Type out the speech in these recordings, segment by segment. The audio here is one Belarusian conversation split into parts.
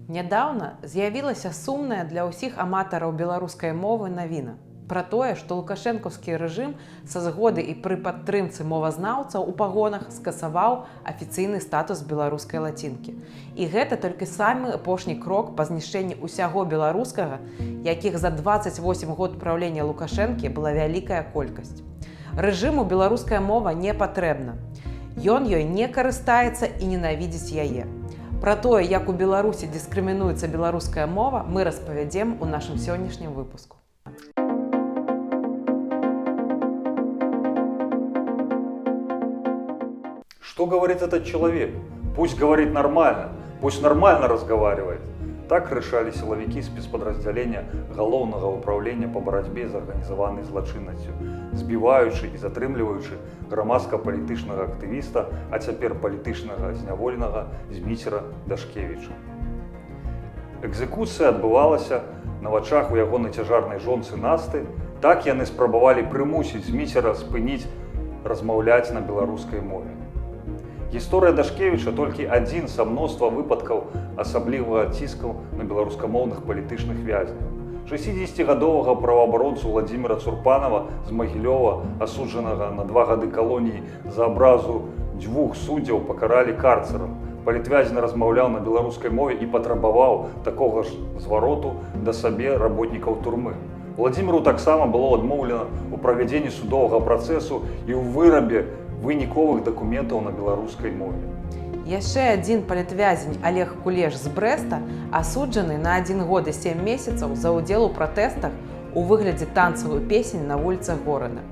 Нядаўна з'явілася сумная для ўсіх аматараў беларускай мовы навіна пра тое, што лукашэнкаўскі рэжым са згоды і пры падтрымцы мовазнаўцаў у пагонах скасаваў афіцыйны статус беларускай лацінкі. І гэта толькі самы апошні крок па знішчэнні ўсяго беларускага, якіх за 28 год праўлення Лукашэнкі была вялікая колькасць. Рэжыму беларуская мова не патрэбна. Ён ёй не карыстаецца і ненавідзіць яе. Пра тое, як у Беларусі дыскрымінуецца беларуская мова, мы распавядзем у нашым сённяшнім выпуску. Что говорит этот человек? Пусть говорит нормально, пусть нормально разговаривает. Так решали силовики спецподразделения Галоўнага управления по борьбе з организованной злачыннасцю, збіваючы і затрымліваючы грамадска-палітычнага актывіста, а цяпер палітычнага зняволенага Зміцера Дашкевіча. Экзекуцыя адбывалася на вачах у ягонай цяжарнай жонцы Насты. Так яны спрабавалі прымусіць Зміцера спыніць размаўляць на беларускай мове. Гісторыя Дашкевіча толькі адзін са мноства выпадкаў асаблівага ціску на беларускамоўных палітычных вязняў. 60-гадовага праваабаронцу Владзіміра Цурпанова з Магілёва, асуджанага на 2 гады калоніі за абразу 2 суддзяў, пакаралі карцерам. Палітвязень размаўляў на беларускай мове і патрабаваў такога ж звароту да сабе работнікаў турмы. Владзіміру таксама было адмоўлена ў правядзенні судовага працэсу і ў вырабе выніковых дакументаў на беларускай мове. Яшчэ адзін палітвязень Олег Кулеш з Брэста асуджаны на 1 год і 7 месяцаў за ўдзел у пратэстах у выглядзе танцавую песень на вуліцах горада.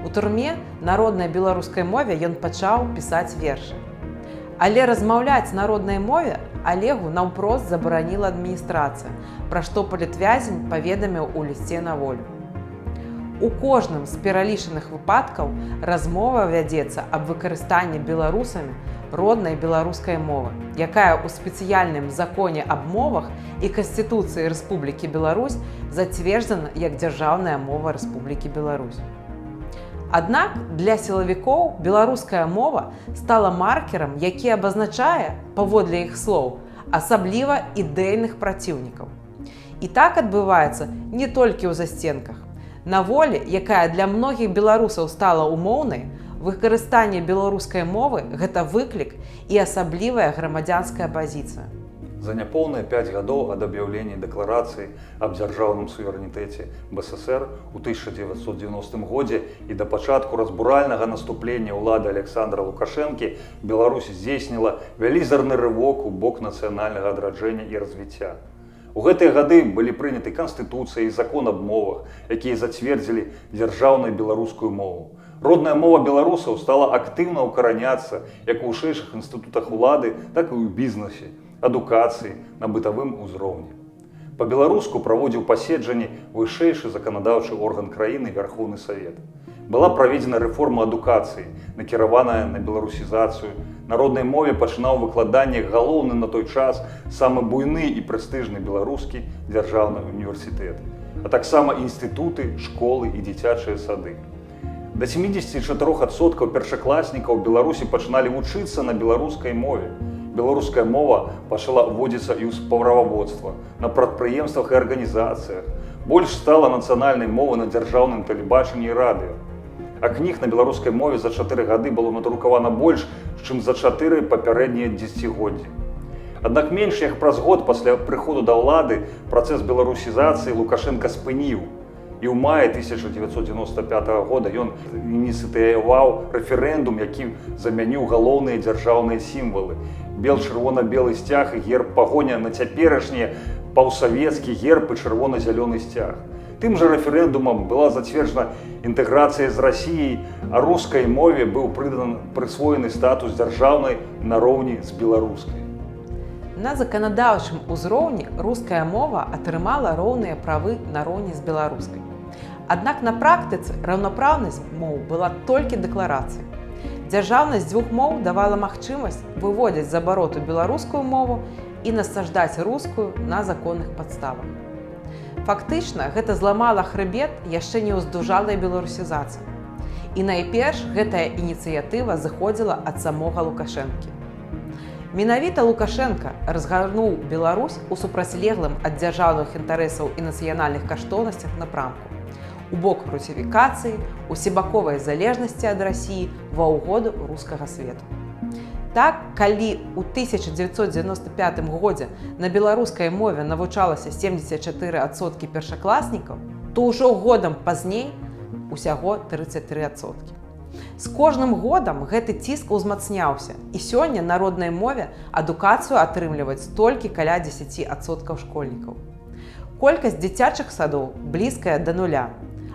У турме на роднай беларускай мове ён пачаў пісаць вершы. Але размаўляць на роднай мове Олегу наўпрост забараніла адміністрацыя, пра што палітвязень паведаміў у лісце на волю. У кожным з пералічаных выпадкаў размова вядзецца аб выкарыстанні беларусамі роднай беларускай мовы, якая ў спецыяльным законе аб мовах і Канстытуцыі Рэспублікі Беларусь зацверджана як дзяржаўная мова Рэспублікі Беларусь. Аднак для сілавікоў беларуская мова стала маркерам, які абазначае, паводле іх слоў, асабліва ідэйных праціўнікаў. І так адбываецца не толькі ў застенках. На волі, якая для многіх беларусаў стала умоўнай, выкарыстанне беларускай мовы – гэта выклік і асаблівая грамадзянская пазіцыя. За няпоўныя 5 гадоў ад аб'яўлення дэкларацыі аб дзяржаўным суверэнітэце БССР у 1990 годзе і да пачатку разбуральнага наступлення ўлады Александра Лукашэнкі Беларусь здзейсніла вялізарны рывок у бок нацыянальнага адраджэння і развіцця. У гэтыя гады былі прыняты Канстытуцыя і закон аб мовах, якія зацвердзілі дзяржаўную беларускую мову. Родная мова беларусаў стала актыўна ўкараняцца як у вышэйшых інстытутах улады, так і ў бізнесе, адукацыі, на бытавым узроўні. Па-беларуску праводзіў паседжанні вышэйшы заканадаўчы орган краіны Вярхоўны Савет. Была праведзена рэформа адукацыі, накіраваная на беларусізацыю. На роднай мове пачынаў выкладанне галоўны на той час самы буйны і прэстыжны беларускі дзяржаўны універсітэт, а таксама інстытуты, школы і дзіцячыя сады. Да 74% першакласнікаў Беларусі пачыналі вучыцца на беларускай мове. Беларуская мова пачала вводзіцца і ў справаводства, на прадпрыемствах і арганізацыях. Больш стала нацыянальнай мовы на дзяржаўным тэлебачанні і радыё. А кніг на беларускай мове за 4 гады было надрукавана больш, чым за 4 папярэднія дзесяцігоддзі. Аднак менш як праз год пасля прыходу да ўлады працэс беларусізацыі Лукашенка спыніў. І ў маі 1995 года ён ініцыяваў рэферэндум, які замяніў галоўныя дзяржаўныя сімвалы. Бел-чырвона-белы сцяг і герб пагоня на цяперашні паўсавецкі герб і чырвона-зялёны сцяг. Тым жа рэферэндумам была зацверджана інтэграцыя з Расіяй, а рускай мове быў прысвоены статус дзяржаўнай нароўні з беларускай. На заканадаўчым узроўні руская мова атрымала роўныя правы нароўні з беларускай. Аднак на практыцы раўнапраўнасць моў была толькі дэкларацыяй. Дзяржаўнасць 2 моў давала магчымасць выводзіць з абароту беларускую мову і насадждаць рускую на законных падставах. Фактычна, гэта зламала хрыбет яшчэ не ўздужалай беларусізацыі. І найперш гэтая ініцыятыва зыходзіла ад самога Лукашэнкі. Менавіта Лукашенко разгарнуў Беларусь у супрацьлеглым ад дзяржаўных інтарэсаў і нацыянальных каштоўнасцях напрамку. У бок русіфікацыі, усебаковай залежнасці ад Расіі ва ўгоду рускага свету. Так, калі ў 1995 годзе на беларускай мове навучалася 74% першакласнікаў, то ўжо годам пазней усяго 33%. З кожным годам гэты ціск узмацняўся, і сёння на роднай мове адукацыю атрымліваюць толькі каля 10% школьнікаў. Колькасць дзіцячых садоў блізкая да нуля,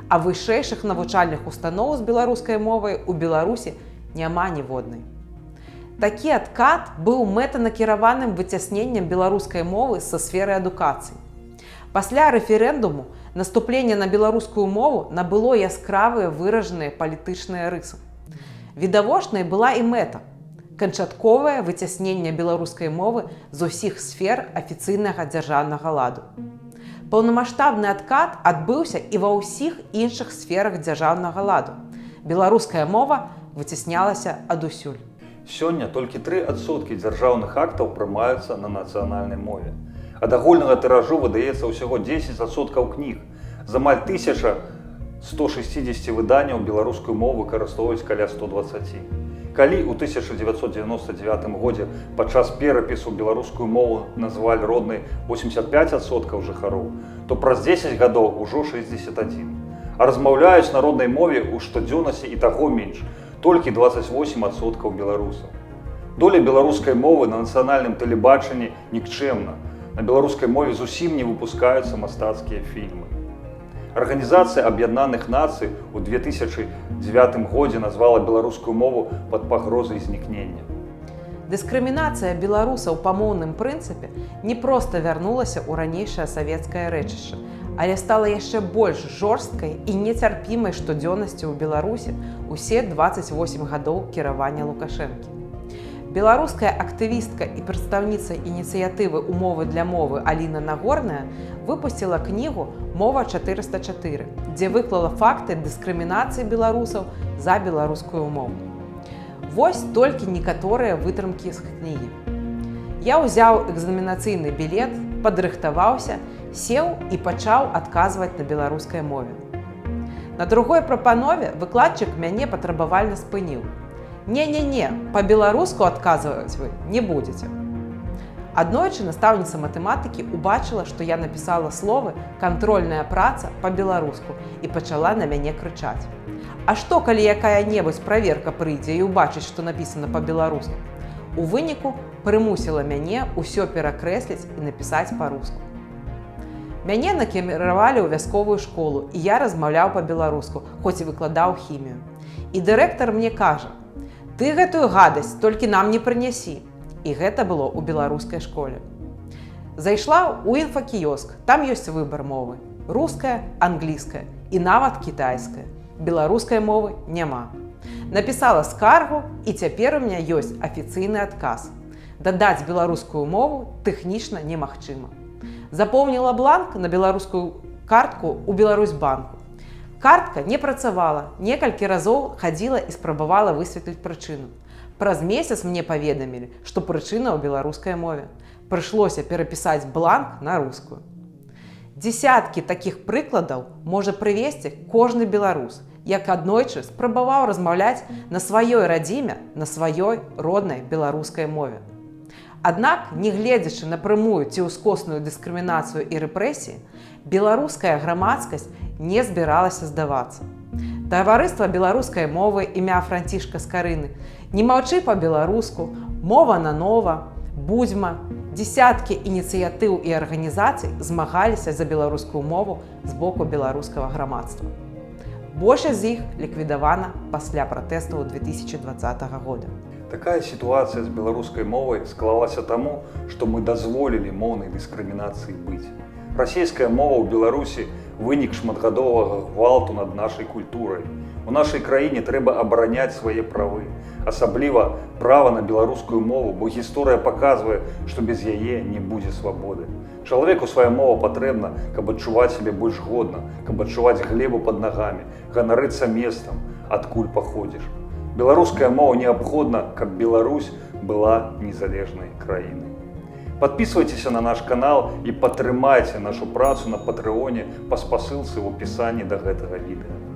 а вышэйшых навучальных устаноў з беларускай мовай у Беларусі няма ніводнай. Такі адкат быў мэтанакіраваным выцясненнем беларускай мовы са сферы адукацыі. Пасля рэферэндуму наступленне на беларускую мову набыло яскравыя выражаныя палітычныя рысы. Відавочнай была і мэта – канчатковае выцясненне беларускай мовы з усіх сфер афіцыйнага дзяржаўнага ладу. Паўнамаштабны адкат адбыўся і ва ўсіх іншых сферах дзяржаўнага ладу. Беларуская мова выцяснялася адусюль. Сёння толькі 3% дзяржаўных актаў прымаюцца на нацыянальнай мове. Ад агульнага тыражу выдаецца ўсяго 10% кніг. З амаль 1160 выданняў беларускую мову выкарыстоўваюць каля 120. Калі ў 1999 годзе падчас перапісу беларускую мову назвалі роднай 85% жыхароў, то праз 10 гадоў ужо 61. А размаўляюць на роднай мове ў штодзённасці і таго менш, толькі 28% беларусаў. Доля беларускай мовы на нацыянальным тэлебачанні нікчэмна. На беларускай мове зусім не выпускаюцца мастацкія фільмы. Арганізацыя Аб'яднаных Нацый у 2009 годзе назвала беларускую мову пад пагрозай знікнення. Дыскрымінацыя беларусаў па моўным прынцыпе не проста вярнулася ў ранейшае савецкае рэчышча, але стала яшчэ больш жорсткай і нецярпімай штодзённасцю ў Беларусі ўсе 28 гадоў кіравання Лукашэнкі. Беларуская актывістка і прадстаўніца ініцыятывы «Умовы для мовы» Аліна Нагорная выпусціла кнігу «Мова 404», дзе выклала факты дыскрымінацыі беларусаў за беларускую мову. Вось толькі некаторыя вытрымкі з кнігі. Я ўзяў экзаменацыйны білет, падрыхтаваўся, сеў і пачаў адказваць на беларускай мове. На другой прапанове выкладчык мяне патрабавальна спыніў. Не-не-не, па-беларуску адказваць вы не будзеце. Аднойчы настаўніца матэматыкі ўбачыла, што я напісала словы «кантрольная праца» па-беларуску і пачала на мяне крычаць. А што, калі якая-небудзь праверка прыйдзе і ўбачыць, што напісана па-беларуску? У выніку прымусіла мяне ўсё перакрэсліць і напісаць па-руску. Мяне накіравалі ў вясковую школу, і я размаўляў па-беларуску, хоць і выкладаў хімію. І дырэктар мне кажа: «Ты гэтую гадасць толькі нам не прынясі». І гэта было ў беларускай школе. Зайшла ў інфакіёск, там ёсць выбар мовы. Руская, англійская і нават кітайская. Беларускай мовы няма. Напісала скаргу, і цяпер у меня ёсць афіцыйны адказ. Дадаць беларускую мову тэхнічна немагчыма. Запоўніла бланк на беларускую картку ў Беларусьбанку. Картка не працавала, некалькі разоў хадзіла і спрабавала высветліць прычыну. Праз месяц мне паведамілі, што прычына ў беларускай мове. Прыйшлося перапісаць бланк на рускую. Дзесяткі такіх прыкладаў можа прывесці кожны беларус, як аднойчы спрабаваў размаўляць на сваёй радзіме, на сваёй роднай беларускай мове. Аднак, не гледзячы на прямую ці ўскосную дыскрымінацыю і рэпрэсіі, беларуская грамадскасць не збіралася здавацца. Таварыства беларускай мовы імя Францішка Скарыны, «Не маўчы па-беларуску», «Мова на нова», «Будзьма», дзесяткі ініцыятыў і арганізацый змагаліся за беларускую мову з боку беларускага грамадства. Большасць з іх ліквідавана пасля пратэстаў 2020 года. Такая сітуацыя з беларускай мовай склалася таму, што мы дазволілі моўнай дыскрымінацыі быць. Расійская мова ў Беларусі вынік шматгадовага гвалту над нашай культурай. У нашай краіне трэба абараняць свае правы, асабліва права на беларускую мову, бо гісторыя паказвае, што без яе не будзе свабоды. Чалавеку свая мова патрэбна, каб адчуваць сябе больш годна, каб адчуваць глебу пад нагамі, ганарыцца месцам, адкуль паходзіш. Беларуская мова неабходна, каб Беларусь была незалежнай краінай. Подписывайтесь на наш канал и падтрымайце нашу працу на Патреоне па спасылцы ў апісанні да гэтага відэа.